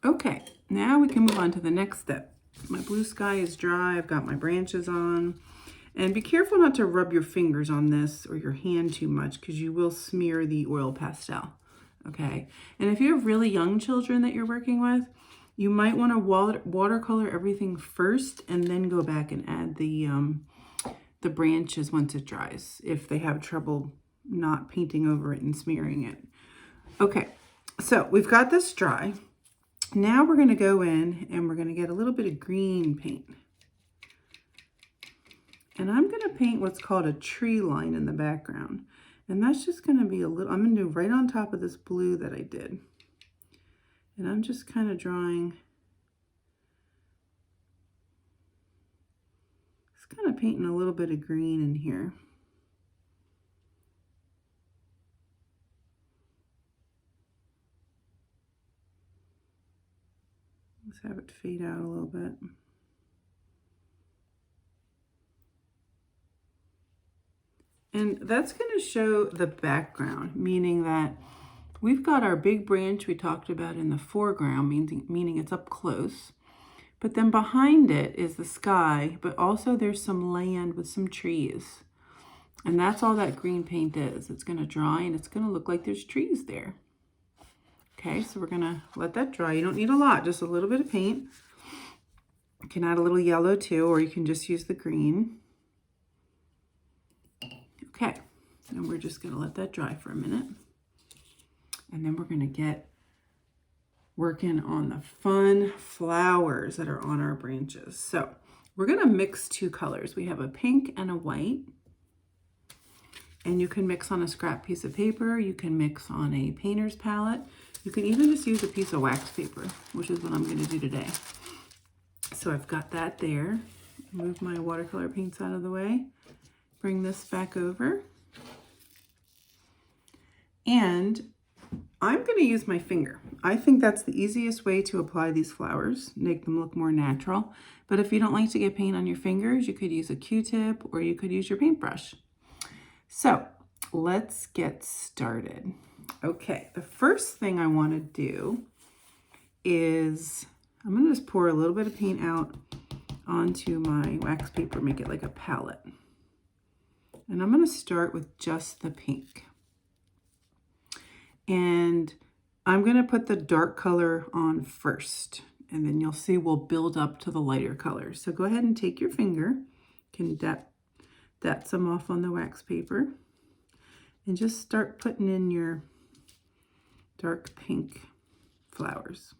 Okay, now we can move on to the next step. My blue sky is dry. I've got my branches on. And be careful not to rub your fingers on this or your hand too much because you will smear the oil pastel. Okay, and if you have really young children that you're working with, you might want to watercolor everything first and then go back and add the branches once it dries if they have trouble not painting over it and smearing it. Okay, so we've got this dry. Now we're going to go in and we're going to get a little bit of green paint. And I'm going to paint what's called a tree line in the background. And that's just going to be a little, I'm going to do right on top of this blue that I did. And I'm just kind of drawing, just kind of painting a little bit of green in here. Let's have it fade out a little bit. And that's going to show the background, meaning that we've got our big branch we talked about in the foreground, meaning it's up close. But then behind it is the sky, but also there's some land with some trees. And that's all that green paint is. It's going to dry and it's going to look like there's trees there. Okay, so we're going to let that dry. You don't need a lot, just a little bit of paint. You can add a little yellow too, or you can just use the green. Okay, and we're just going to let that dry for a minute. And then we're going to get working on the fun flowers that are on our branches. So we're going to mix two colors. We have a pink and a white. And you can mix on a scrap piece of paper. You can mix on a painter's palette. You can even just use a piece of wax paper, which is what I'm going to do today. So I've got that there. Move my watercolor paints out of the way. Bring this back over. And I'm going to use my finger. I think that's the easiest way to apply these flowers, make them look more natural. But if you don't like to get paint on your fingers, you could use a Q-tip or you could use your paintbrush. So let's get started. Okay, the first thing I want to do is I'm going to just pour a little bit of paint out onto my wax paper, make it like a palette. And I'm going to start with just the pink. And I'm going to put the dark color on first. And then you'll see we'll build up to the lighter colors. So go ahead and take your finger. You can dab some off on the wax paper. And just start putting in your dark pink flowers.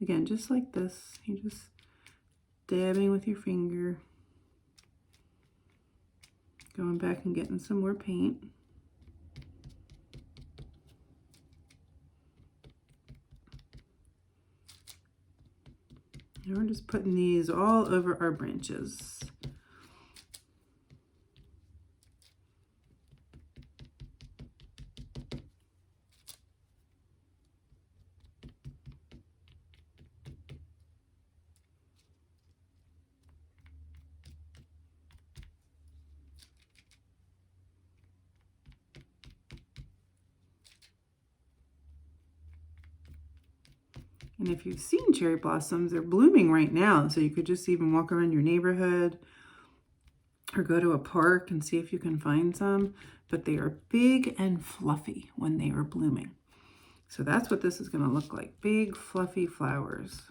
Again, just like this. You just dabbing with your finger. Going back and getting some more paint. And we're just putting these all over our branches. And if you've seen cherry blossoms, they're blooming right now. So you could just even walk around your neighborhood or go to a park and see if you can find some. But they are big and fluffy when they are blooming. So that's what this is going to look like. Big, fluffy flowers.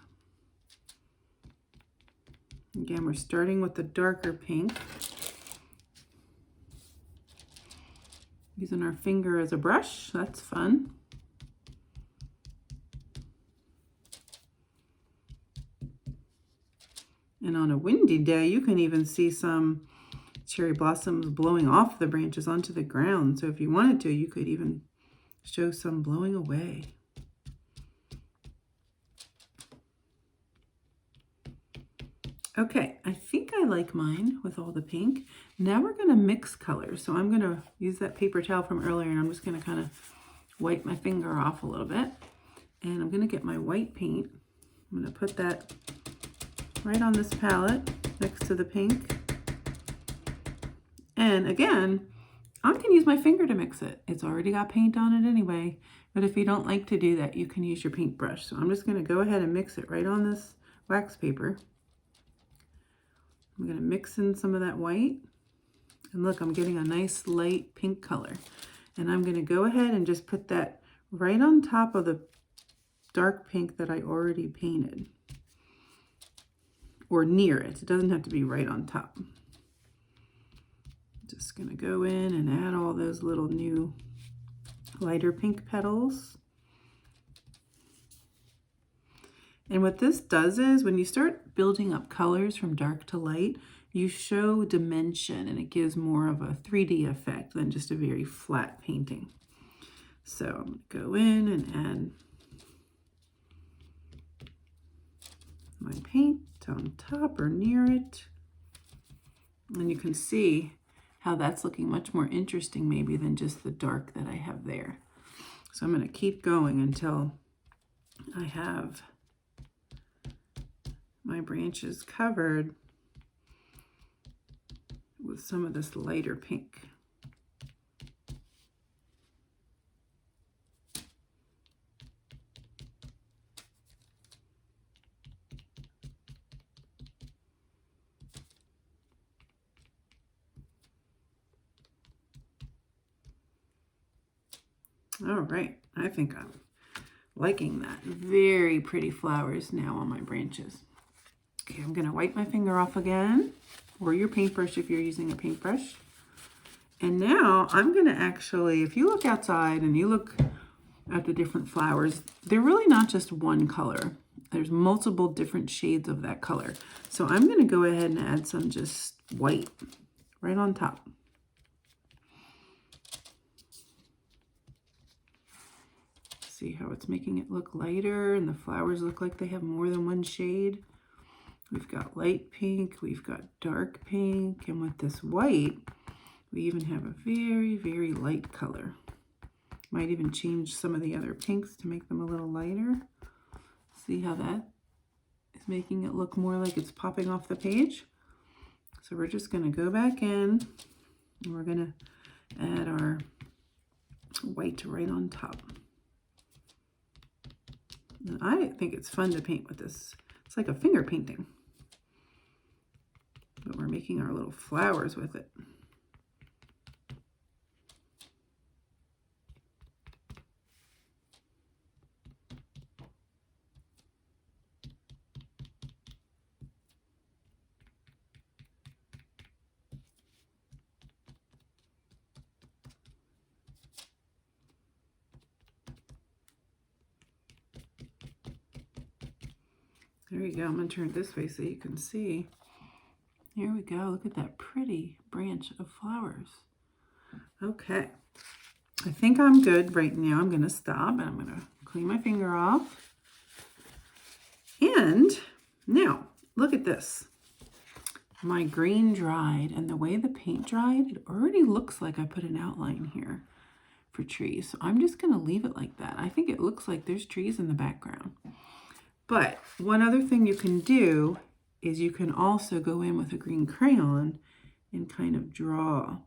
Again, we're starting with the darker pink. Using our finger as a brush. That's fun. And on a windy day, you can even see some cherry blossoms blowing off the branches onto the ground. So if you wanted to, you could even show some blowing away. Okay, I think I like mine with all the pink. Now we're going to mix colors. So I'm going to use that paper towel from earlier and I'm just going to kind of wipe my finger off a little bit. And I'm going to get my white paint. I'm going to put that right on this palette next to the pink. And again, I can use my finger to mix it. It's already got paint on it anyway. But if you don't like to do that, you can use your paintbrush. So I'm just going to go ahead and mix it right on this wax paper. I'm going to mix in some of that white. And look, I'm getting a nice light pink color. And I'm going to go ahead and just put that right on top of the dark pink that I already painted. Or near it. It doesn't have to be right on top. Just going to go in and add all those little new lighter pink petals. And what this does is when you start building up colors from dark to light, you show dimension and it gives more of a 3D effect than just a very flat painting. So I'm going to go in and add my paint on top or near it. And you can see how that's looking much more interesting maybe than just the dark that I have there. So I'm going to keep going until I have my branches covered with some of this lighter pink. All right, I think I'm liking that. Very pretty flowers now on my branches. Okay, I'm gonna wipe my finger off again, or your paintbrush if you're using a paintbrush. And now I'm gonna actually, if you look outside and you look at the different flowers, they're really not just one color. There's multiple different shades of that color. So I'm gonna go ahead and add some just white right on top. See how it's making it look lighter and the flowers look like they have more than one shade. We've got light pink, we've got dark pink, and with this white, we even have a very, very light color. Might even change some of the other pinks to make them a little lighter. See how that is making it look more like it's popping off the page? So we're just gonna go back in and we're gonna add our white right on top. And I think it's fun to paint with this. It's like a finger painting. But we're making our little flowers with it. There you go. I'm going to turn it this way so you can see. Here we go. Look at that pretty branch of flowers. Okay. I think I'm good right now. I'm going to stop and I'm going to clean my finger off. And now, look at this. My green dried, and the way the paint dried, it already looks like I put an outline here for trees. So I'm just going to leave it like that. I think it looks like there's trees in the background. But one other thing you can do is you can also go in with a green crayon and kind of draw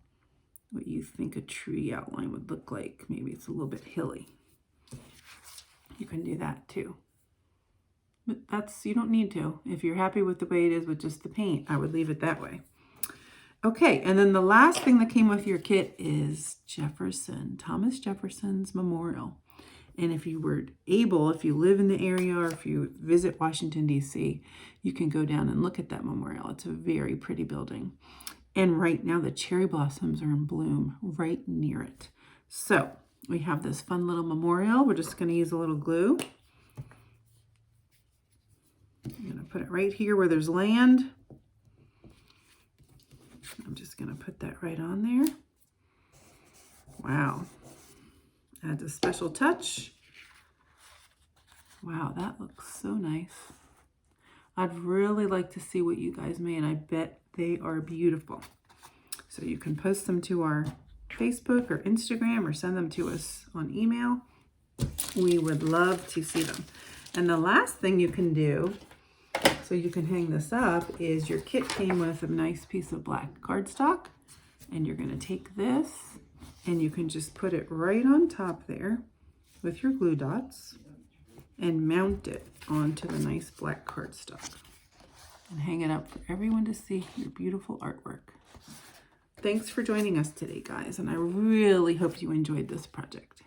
what you think a tree outline would look like. Maybe it's a little bit hilly. You can do that too. But that's, you don't need to. If you're happy with the way it is with just the paint, I would leave it that way. Okay, and then the last thing that came with your kit is Thomas Jefferson's memorial. And if you were able, if you live in the area or if you visit Washington, D.C., you can go down and look at that memorial. It's a very pretty building. And right now the cherry blossoms are in bloom right near it. So we have this fun little memorial. We're just going to use a little glue. I'm going to put it right here where there's land. I'm just going to put that right on there. Wow. Adds a special touch. Wow, that looks so nice. I'd really like to see what you guys made. I bet they are beautiful. So you can post them to our Facebook or Instagram or send them to us on email. We would love to see them. And the last thing you can do, so you can hang this up, is your kit came with a nice piece of black cardstock. And you're going to take this and you can just put it right on top there. with your glue dots and mount it onto the nice black cardstock and hang it up for everyone to see your beautiful artwork. Thanks for joining us today, guys, and I really hope you enjoyed this project.